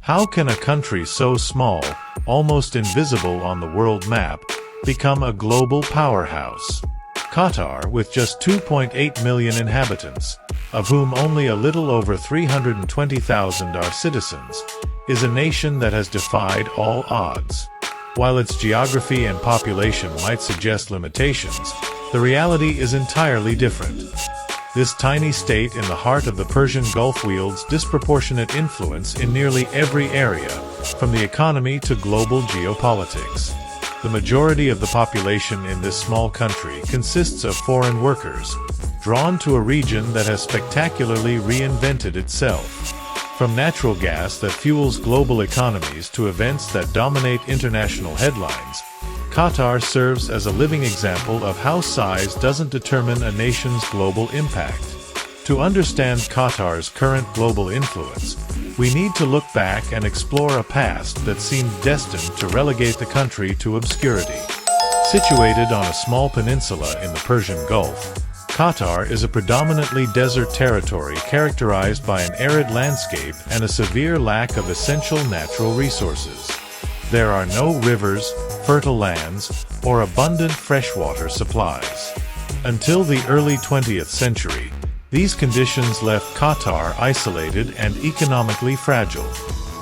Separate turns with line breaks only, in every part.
How can a country so small, almost invisible on the world map, become a global powerhouse? Qatar, with just 2.8 million inhabitants, of whom only a little over 320,000 are citizens, is a nation that has defied all odds. While its geography and population might suggest limitations, the reality is entirely different. This tiny state in the heart of the Persian Gulf wields disproportionate influence in nearly every area, from the economy to global geopolitics. The majority of the population in this small country consists of foreign workers, drawn to a region that has spectacularly reinvented itself. From natural gas that fuels global economies to events that dominate international headlines, Qatar serves as a living example of how size doesn't determine a nation's global impact. To understand Qatar's current global influence, we need to look back and explore a past that seemed destined to relegate the country to obscurity. Situated on a small peninsula in the Persian Gulf, Qatar is a predominantly desert territory characterized by an arid landscape and a severe lack of essential natural resources. There are no rivers, fertile lands, or abundant freshwater supplies. Until the early 20th century, these conditions left Qatar isolated and economically fragile.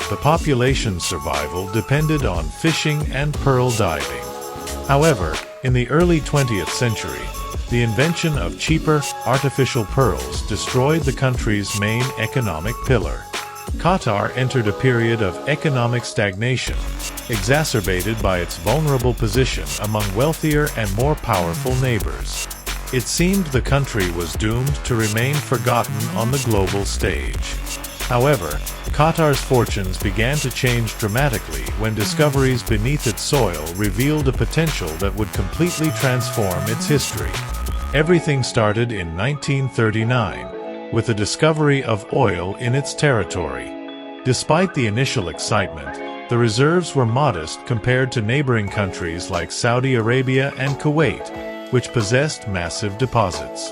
The population's survival depended on fishing and pearl diving. However, in the early 20th century, the invention of cheaper, artificial pearls destroyed the country's main economic pillar. Qatar entered a period of economic stagnation, exacerbated by its vulnerable position among wealthier and more powerful neighbors. It seemed the country was doomed to remain forgotten on the global stage. However, Qatar's fortunes began to change dramatically when discoveries beneath its soil revealed a potential that would completely transform its history. Everything started in 1939, with the discovery of oil in its territory. Despite the initial excitement, the reserves were modest compared to neighboring countries like Saudi Arabia and Kuwait, which possessed massive deposits.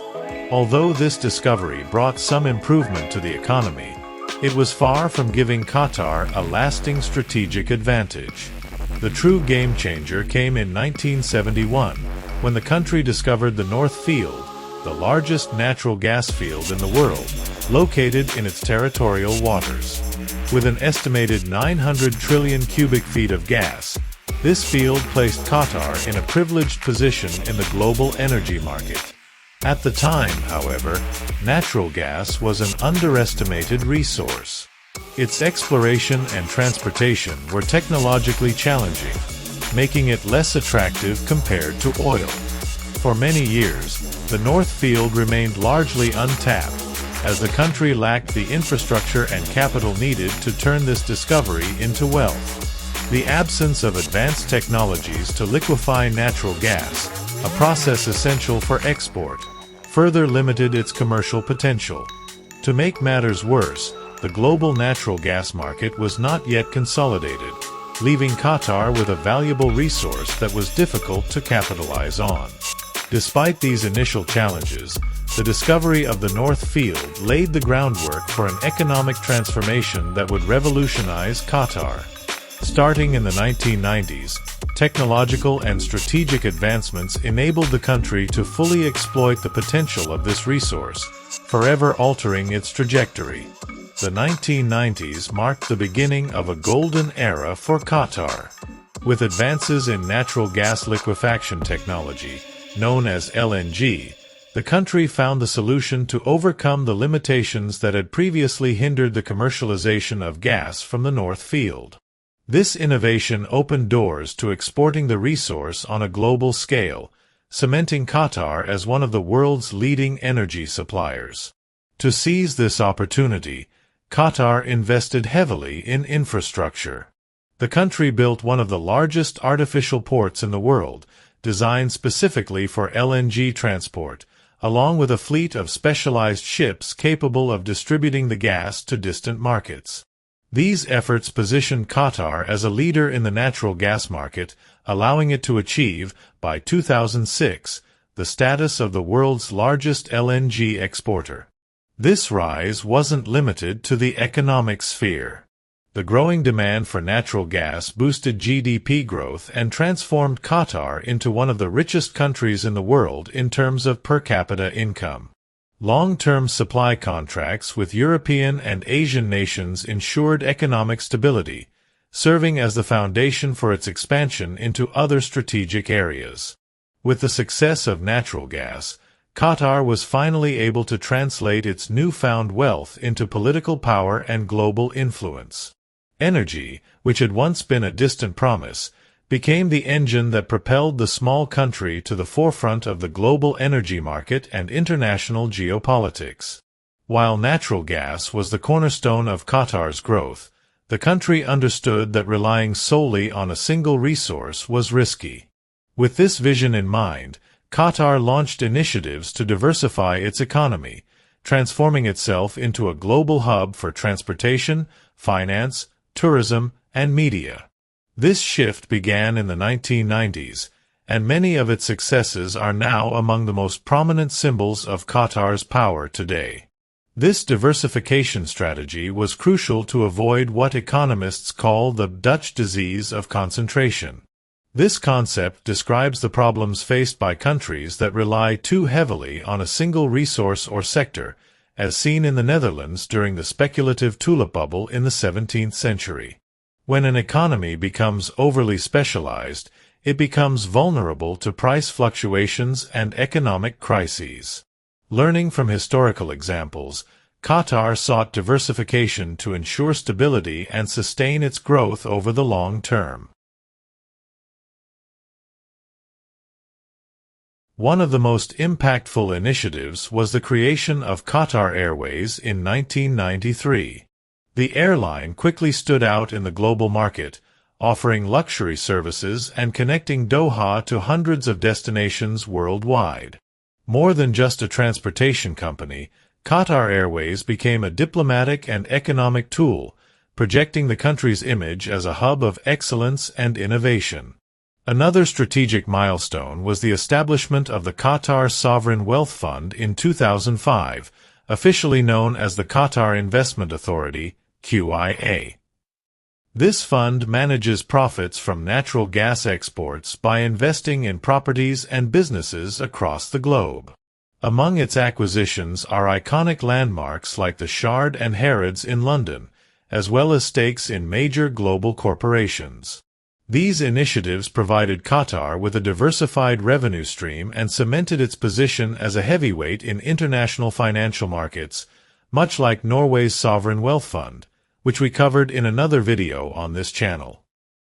Although this discovery brought some improvement to the economy, it was far from giving Qatar a lasting strategic advantage. The true game changer came in 1971, when the country discovered the North Field, the largest natural gas field in the world, located in its territorial waters. With an estimated 900 trillion cubic feet of gas, this field placed Qatar in a privileged position in the global energy market. At the time, however, natural gas was an underestimated resource. Its exploration and transportation were technologically challenging, making it less attractive compared to oil. For many years, the North Field remained largely untapped, as the country lacked the infrastructure and capital needed to turn this discovery into wealth. The absence of advanced technologies to liquefy natural gas, a process essential for export, further limited its commercial potential. To make matters worse, the global natural gas market was not yet consolidated, leaving Qatar with a valuable resource that was difficult to capitalize on. Despite these initial challenges, the discovery of the North Field laid the groundwork for an economic transformation that would revolutionize Qatar. Starting in the 1990s, technological and strategic advancements enabled the country to fully exploit the potential of this resource, forever altering its trajectory. The 1990s marked the beginning of a golden era for Qatar. With advances in natural gas liquefaction technology, known as LNG, the country found the solution to overcome the limitations that had previously hindered the commercialization of gas from the North Field. This innovation opened doors to exporting the resource on a global scale, cementing Qatar as one of the world's leading energy suppliers. To seize this opportunity, Qatar invested heavily in infrastructure. The country built one of the largest artificial ports in the world, designed specifically for LNG transport, along with a fleet of specialized ships capable of distributing the gas to distant markets. These efforts positioned Qatar as a leader in the natural gas market, allowing it to achieve, by 2006, the status of the world's largest LNG exporter. This rise wasn't limited to the economic sphere. The growing demand for natural gas boosted GDP growth and transformed Qatar into one of the richest countries in the world in terms of per capita income. Long-term supply contracts with European and Asian nations ensured economic stability, serving as the foundation for its expansion into other strategic areas. With the success of natural gas, Qatar was finally able to translate its newfound wealth into political power and global influence. Energy, which had once been a distant promise, became the engine that propelled the small country to the forefront of the global energy market and international geopolitics. While natural gas was the cornerstone of Qatar's growth, the country understood that relying solely on a single resource was risky. With this vision in mind, Qatar launched initiatives to diversify its economy, transforming itself into a global hub for transportation, finance, tourism, and media. This shift began in the 1990s, and many of its successes are now among the most prominent symbols of Qatar's power today. This diversification strategy was crucial to avoid what economists call the Dutch disease of concentration. This concept describes the problems faced by countries that rely too heavily on a single resource or sector, as seen in the Netherlands during the speculative tulip bubble in the 17th century. When an economy becomes overly specialized, it becomes vulnerable to price fluctuations and economic crises. Learning from historical examples, Qatar sought diversification to ensure stability and sustain its growth over the long term. One of the most impactful initiatives was the creation of Qatar Airways in 1993. The airline quickly stood out in the global market, offering luxury services and connecting Doha to hundreds of destinations worldwide. More than just a transportation company, Qatar Airways became a diplomatic and economic tool, projecting the country's image as a hub of excellence and innovation. Another strategic milestone was the establishment of the Qatar Sovereign Wealth Fund in 2005, officially known as the Qatar Investment Authority, QIA. This fund manages profits from natural gas exports by investing in properties and businesses across the globe. Among its acquisitions are iconic landmarks like the Shard and Harrods in London, as well as stakes in major global corporations. These initiatives provided Qatar with a diversified revenue stream and cemented its position as a heavyweight in international financial markets, much like Norway's Sovereign Wealth Fund, which we covered in another video on this channel.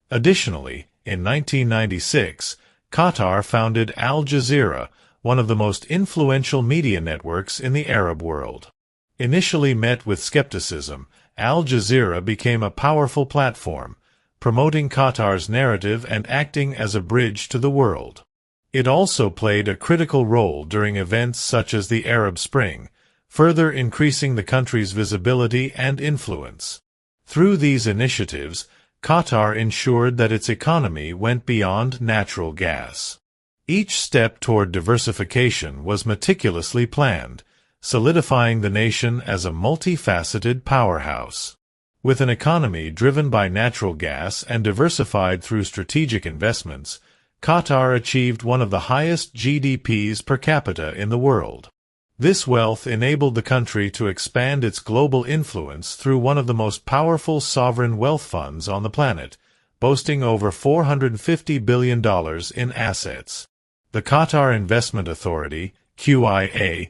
Additionally, in 1996, Qatar founded Al Jazeera, one of the most influential media networks in the Arab world. Initially met with skepticism, Al Jazeera became a powerful platform, promoting Qatar's narrative and acting as a bridge to the world. It also played a critical role during events such as the Arab Spring, further increasing the country's visibility and influence. Through these initiatives, Qatar ensured that its economy went beyond natural gas. Each step toward diversification was meticulously planned, solidifying the nation as a multifaceted powerhouse. With an economy driven by natural gas and diversified through strategic investments, Qatar achieved one of the highest GDPs per capita in the world. This wealth enabled the country to expand its global influence through one of the most powerful sovereign wealth funds on the planet, boasting over $450 billion in assets. The Qatar Investment Authority, QIA,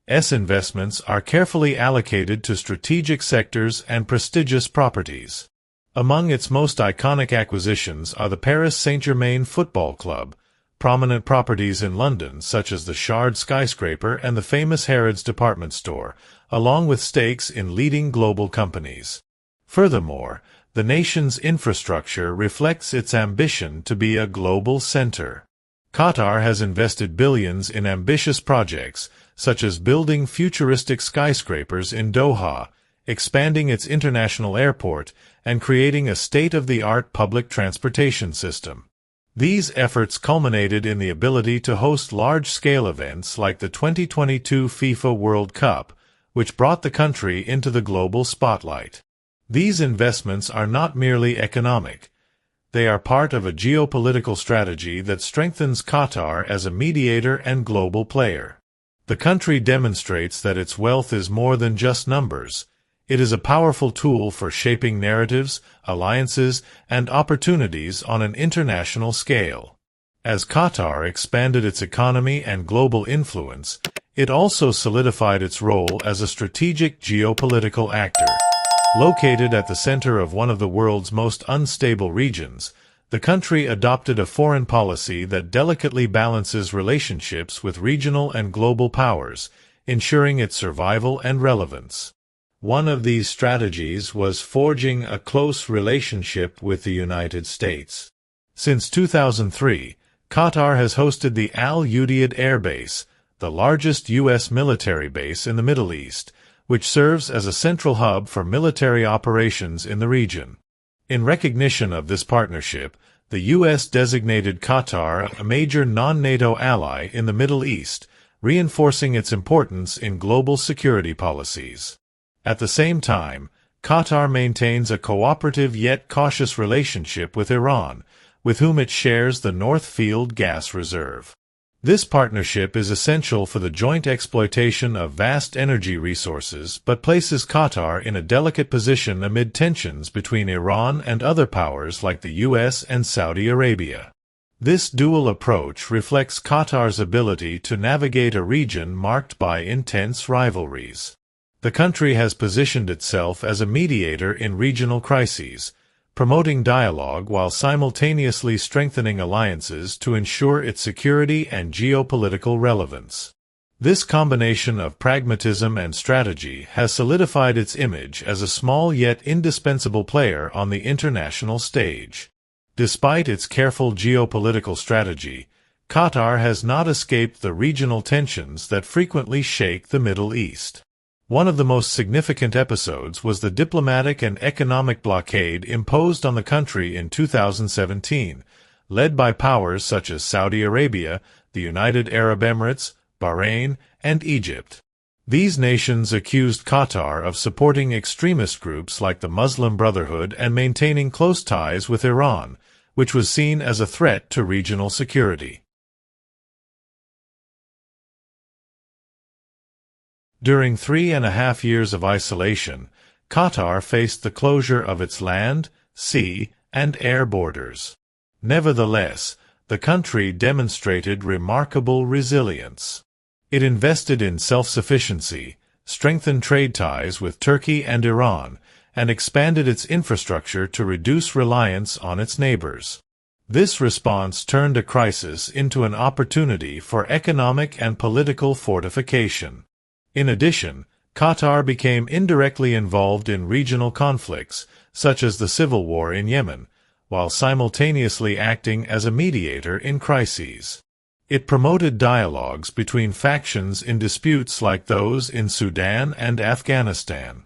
S investments are carefully allocated to strategic sectors and prestigious properties. Among its most iconic acquisitions are the Paris Saint-Germain Football Club, prominent properties in London such as the Shard skyscraper and the famous Harrods department store, along with stakes in leading global companies. Furthermore, the nation's infrastructure reflects its ambition to be a global center. Qatar has invested billions in ambitious projects, such as building futuristic skyscrapers in Doha, expanding its international airport, and creating a state-of-the-art public transportation system. These efforts culminated in the ability to host large-scale events like the 2022 FIFA World Cup, which brought the country into the global spotlight. These investments are not merely economic. They are part of a geopolitical strategy that strengthens Qatar as a mediator and global player. The country demonstrates that its wealth is more than just numbers. It is a powerful tool for shaping narratives, alliances, and opportunities on an international scale. As Qatar expanded its economy and global influence, it also solidified its role as a strategic geopolitical actor. Located at the center of one of the world's most unstable regions, the country adopted a foreign policy that delicately balances relationships with regional and global powers, ensuring its survival and relevance. One of these strategies was forging a close relationship with the United States. Since 2003, Qatar has hosted the Al Udeid Air Base, the largest U.S. military base in the Middle East, which serves as a central hub for military operations in the region. In recognition of this partnership, the U.S. designated Qatar a major non-NATO ally in the Middle East, reinforcing its importance in global security policies. At the same time, Qatar maintains a cooperative yet cautious relationship with Iran, with whom it shares the North Field gas reserve. This partnership is essential for the joint exploitation of vast energy resources but places Qatar in a delicate position amid tensions between Iran and other powers like the U.S. and Saudi Arabia. This dual approach reflects Qatar's ability to navigate a region marked by intense rivalries. The country has positioned itself as a mediator in regional crises, promoting dialogue while simultaneously strengthening alliances to ensure its security and geopolitical relevance. This combination of pragmatism and strategy has solidified its image as a small yet indispensable player on the international stage. Despite its careful geopolitical strategy, Qatar has not escaped the regional tensions that frequently shake the Middle East. One of the most significant episodes was the diplomatic and economic blockade imposed on the country in 2017, led by powers such as Saudi Arabia, the United Arab Emirates, Bahrain, and Egypt. These nations accused Qatar of supporting extremist groups like the Muslim Brotherhood and maintaining close ties with Iran, which was seen as a threat to regional security. During 3.5 years of isolation, Qatar faced the closure of its land, sea, and air borders. Nevertheless, the country demonstrated remarkable resilience. It invested in self-sufficiency, strengthened trade ties with Turkey and Iran, and expanded its infrastructure to reduce reliance on its neighbors. This response turned a crisis into an opportunity for economic and political fortification. In addition, Qatar became indirectly involved in regional conflicts, such as the civil war in Yemen, while simultaneously acting as a mediator in crises. It promoted dialogues between factions in disputes like those in Sudan and Afghanistan.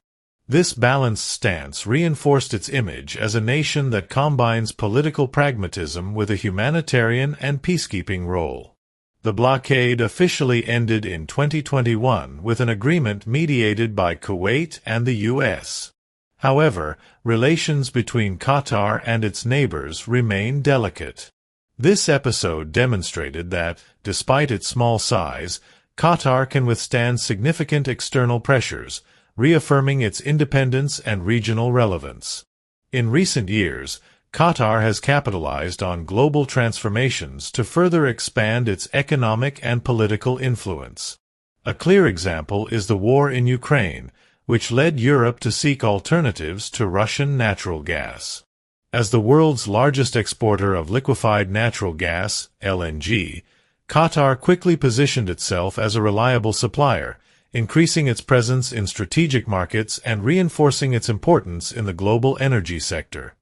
This balanced stance reinforced its image as a nation that combines political pragmatism with a humanitarian and peacekeeping role. The blockade officially ended in 2021 with an agreement mediated by Kuwait and the U.S. However, relations between Qatar and its neighbors remain delicate. This episode demonstrated that, despite its small size, Qatar can withstand significant external pressures, reaffirming its independence and regional relevance. In recent years, Qatar has capitalized on global transformations to further expand its economic and political influence. A clear example is the war in Ukraine, which led Europe to seek alternatives to Russian natural gas. As the world's largest exporter of liquefied natural gas, LNG, Qatar quickly positioned itself as a reliable supplier, increasing its presence in strategic markets and reinforcing its importance in the global energy sector.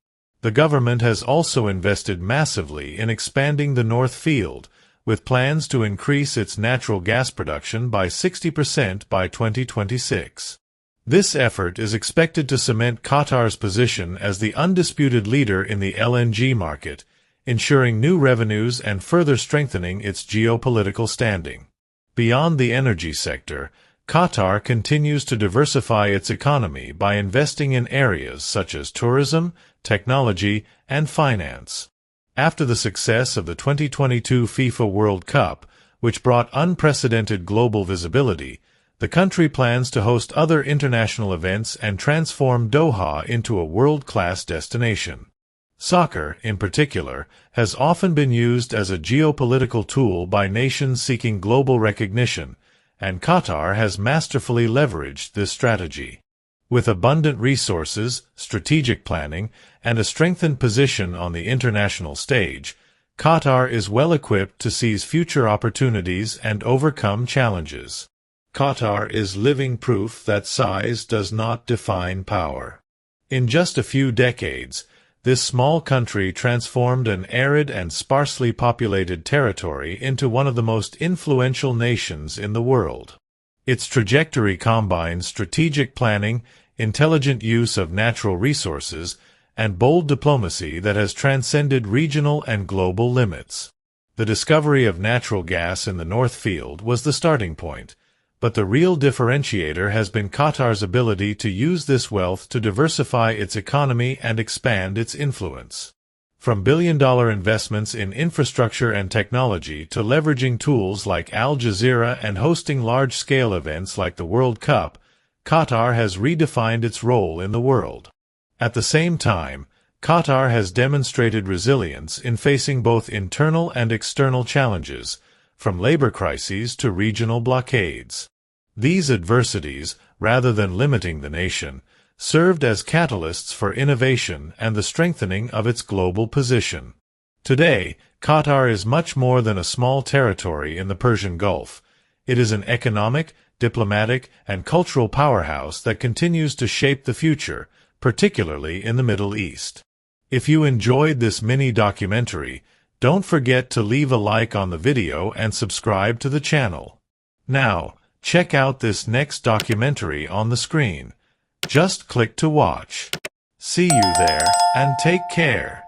The government has also invested massively in expanding the North Field, with plans to increase its natural gas production by 60% by 2026. This effort is expected to cement Qatar's position as the undisputed leader in the LNG market, ensuring new revenues and further strengthening its geopolitical standing. Beyond the energy sector, Qatar continues to diversify its economy by investing in areas such as tourism, technology, and finance. After the success of the 2022 FIFA World Cup, which brought unprecedented global visibility, the country plans to host other international events and transform Doha into a world-class destination. Soccer, in particular, has often been used as a geopolitical tool by nations seeking global recognition, and Qatar has masterfully leveraged this strategy. With abundant resources, strategic planning, and a strengthened position on the international stage, Qatar is well equipped to seize future opportunities and overcome challenges. Qatar is living proof that size does not define power. In just a few decades, this small country transformed an arid and sparsely populated territory into one of the most influential nations in the world. Its trajectory combines strategic planning, intelligent use of natural resources, and bold diplomacy that has transcended regional and global limits. The discovery of natural gas in the North Field was the starting point, but the real differentiator has been Qatar's ability to use this wealth to diversify its economy and expand its influence. From billion-dollar investments in infrastructure and technology to leveraging tools like Al Jazeera and hosting large-scale events like the World Cup, Qatar has redefined its role in the world. At the same time, Qatar has demonstrated resilience in facing both internal and external challenges, from labor crises to regional blockades. These adversities, rather than limiting the nation, served as catalysts for innovation and the strengthening of its global position. Today, Qatar is much more than a small territory in the Persian Gulf. It is an economic, diplomatic, and cultural powerhouse that continues to shape the future, particularly in the Middle East. If you enjoyed this mini-documentary, don't forget to leave a like on the video and subscribe to the channel. Now, check out this next documentary on the screen. Just click to watch. See you there, and take care.